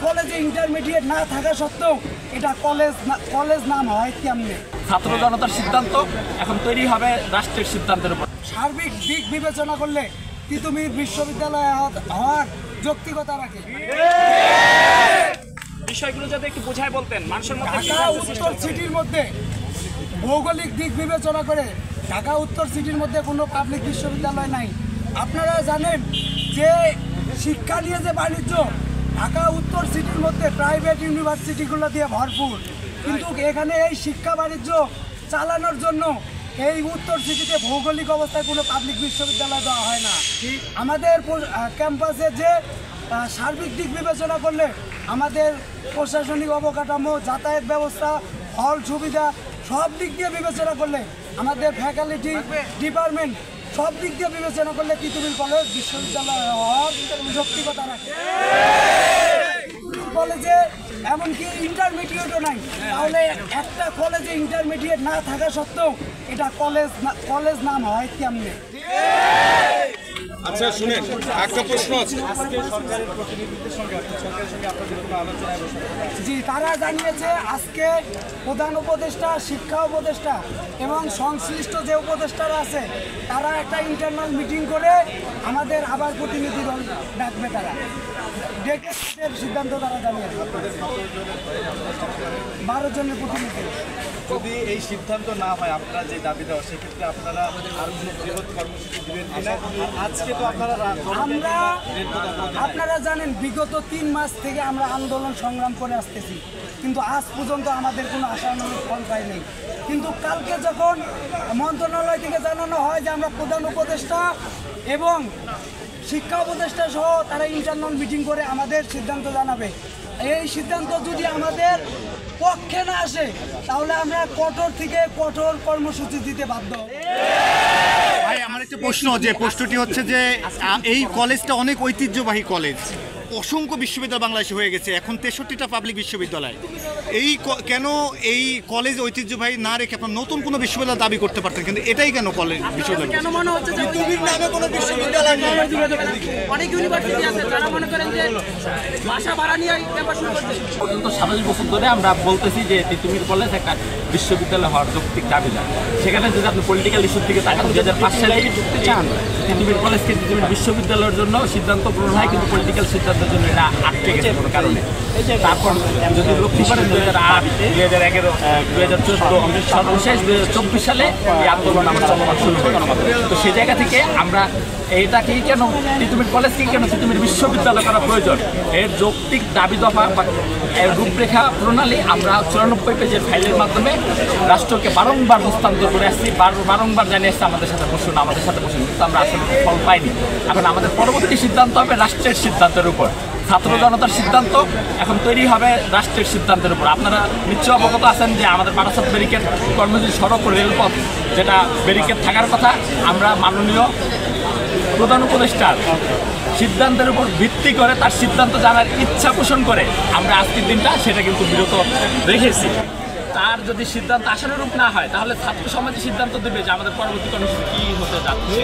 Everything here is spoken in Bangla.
কলেজে ইন্টারমিডিয়েট না থাকা সত্ত্বেও এটা কলেজ নাম হয় কেমনে? ছাত্র জনতার সিদ্ধান্ত এখন তৈরি হবে রাষ্ট্রের সিদ্ধান্তের উপর। সার্বিক দিক বিবেচনা করলে তিতুমির বিশ্ববিদ্যালয় হওয়ার যৌক্তিকতা রাখে। বিষয়গুলো যদি একটু বোঝায় বলতেন মানুষের মধ্যে। ঢাকা উত্তর সিটির মধ্যে ভৌগোলিক দিক বিবেচনা করে ঢাকা উত্তর সিটির মধ্যে কোনো পাবলিক বিশ্ববিদ্যালয় নাই। আপনারা জানেন যে শিক্ষা নিয়ে যে বাণিজ্য ঢাকা উত্তর সিটির মধ্যে প্রাইভেট ইউনিভার্সিটিগুলো দিয়ে ভরপুর, কিন্তু এখানে এই শিক্ষা বাণিজ্য চালানোর জন্য এই উত্তর সিটিতে ভৌগোলিক অবস্থায় কোনো পাবলিক বিশ্ববিদ্যালয় দেওয়া হয় না। আমাদের ক্যাম্পাসে যে সার্বিক দিক বিবেচনা করলে আমাদের প্রশাসনিক অবকাঠামো, যাতায়াত ব্যবস্থা, হল সুবিধা সব দিক দিয়ে বিবেচনা করলে আমাদের ফ্যাকাল্টি ডিপার্টমেন্ট সব দিক দিয়ে বিবেচনা করলে তিতুমির কলেজ বিশ্ববিদ্যালয় হওয়ার যৌক্তিকতা রাখে। কলেজে এমনকি ইন্টারমিডিয়েটও নাই, তাহলে একটা কলেজে ইন্টারমিডিয়েট না থাকা সত্ত্বেও এটা কলেজ নাম হয় কেমনে? আচ্ছা শুনেন, একটা প্রশ্ন আছে। জি, তারা জানিয়েছে আজকে প্রধান উপদেষ্টা, শিক্ষা উপদেষ্টা এবং সংশ্লিষ্ট যে উপদেষ্টারা আছে তারা একটা ইন্টারনাল মিটিং করে আমাদের আবার প্রতিনিধি দল ডাকবে। তারা ডেকে সিদ্ধান্ত তারা জানিয়েছে 12 জনের প্রতিনিধি। যদি এই সিদ্ধান্ত না হয় আপনারা যে দাবি দেওয়া, সেক্ষেত্রে আপনারা আরো বৃহৎ কর্মসূচি দিবেন কিনা? আজকে তো আপনারা জানেন বিগত 3 মাস থেকে আমরা আন্দোলন সংগ্রাম করে আসতেছি, কিন্তু আজ পর্যন্ত আমাদের কোনো আশানুরূপ ফল পাই নেই। কিন্তু কালকে যখন মন্ত্রণালয় থেকে জানানো হয় যে আমরা প্রধান উপদেষ্টা এবং শিক্ষা উপদেষ্টা সহ তারা ইন্টারনাল মিটিং করে আমাদের সিদ্ধান্ত জানাবে, এই সিদ্ধান্ত যদি আমাদের পক্ষে না আসে তাহলে আমরা কঠোর থেকে কঠোর কর্মসূচি দিতে বাধ্য হব। ভাই, আমার একটা প্রশ্নটি হচ্ছে যে এই কলেজটা অনেক ঐতিহ্যবাহী কলেজ, অসংখ্য বিশ্ববিদ্যালয় বাংলাদেশে হয়ে গেছে, এখন 63টা পাবলিক বিশ্ববিদ্যালয়। কেন এই কলেজ ঐতিহ্যবাহী না রেখে আপনার নতুন কোনো বিশ্ববিদ্যালয় দাবি করতে পারতেন, কিন্তু এটাই কেন কলেজ বিশ্ববিদ্যালয়? কেন মনে হচ্ছে যে তিতুমির নামে কোনো বিশ্ববিদ্যালয় নেই? অনেক ইউনিভার্সিটি আছে যারা মনে করেন যে ভাষা ভাড়া নিয়ে ব্যাপার শুরু করছে। পর্যন্ত 27 বছর ধরে আমরা বলতেছি যে তিতুমির কলেজ একটা বিশ্ববিদ্যালয় হওয়ার যৌক্তিক দাবিদার। সেখানে যদি আপনি পলিটিক্যাল ইস্যুর দিকে তাকান, 2005 সালে চান তিতুমির কলেজকে তিতুমির বিশ্ববিদ্যালয়ের জন্য সিদ্ধান্ত গ্রহণ হয়, কিন্তু পলিটিক্যাল সিদ্ধান্তের জন্য এটা আটকে গেছে কোনো কারণে। তারপর যদি লক্ষ্য করেন 2008, 2011, 2014 সর্বশেষ 2024 সালে এই আন্দোলন আমরা চলমান শুরু করি। তো সেই জায়গা থেকে আমরা এইটাকেই কেন তিতুমির কলেজকেই কেন তিতুমির বিশ্ববিদ্যালয় করা প্রয়োজন, এর যৌক্তিক দাবি দফা বা রূপরেখা প্রণালী আমরা 94 পেজের ফাইলের মাধ্যমে রাষ্ট্রকে বারংবার হস্তান্তর করে আসছি, বারংবার জানিয়ে আসছি আমাদের সাথে বসুন, কিন্তু আমরা আসলে ফল পাইনি। এখন আমাদের পরবর্তী সিদ্ধান্ত হবে রাষ্ট্রের সিদ্ধান্তের উপর। ছাত্র জনতার সিদ্ধান্ত এখন তৈরি হবে রাষ্ট্রের সিদ্ধান্তের উপর। আপনারা নিশ্চয় অবগত আছেন যে আমাদের বারাসাত ব্যারিকেড কর্মসূচি, সড়ক ও রেলপথ যেটা ব্যারিকেড থাকার কথা, আমরা মাননীয় প্রধান উপদেষ্টার সিদ্ধান্তের উপর ভিত্তি করে তার সিদ্ধান্ত জানার ইচ্ছা পোষণ করে আমরা আজকের দিনটা সেটা কিন্তু বিরত রেখেছি। তার যদি সিদ্ধান্ত আশানুরূপ না হয় তাহলে ছাত্র সমাজে সিদ্ধান্ত দেবে যে আমাদের পরবর্তী কর্মসূচি কী হতে যাচ্ছে।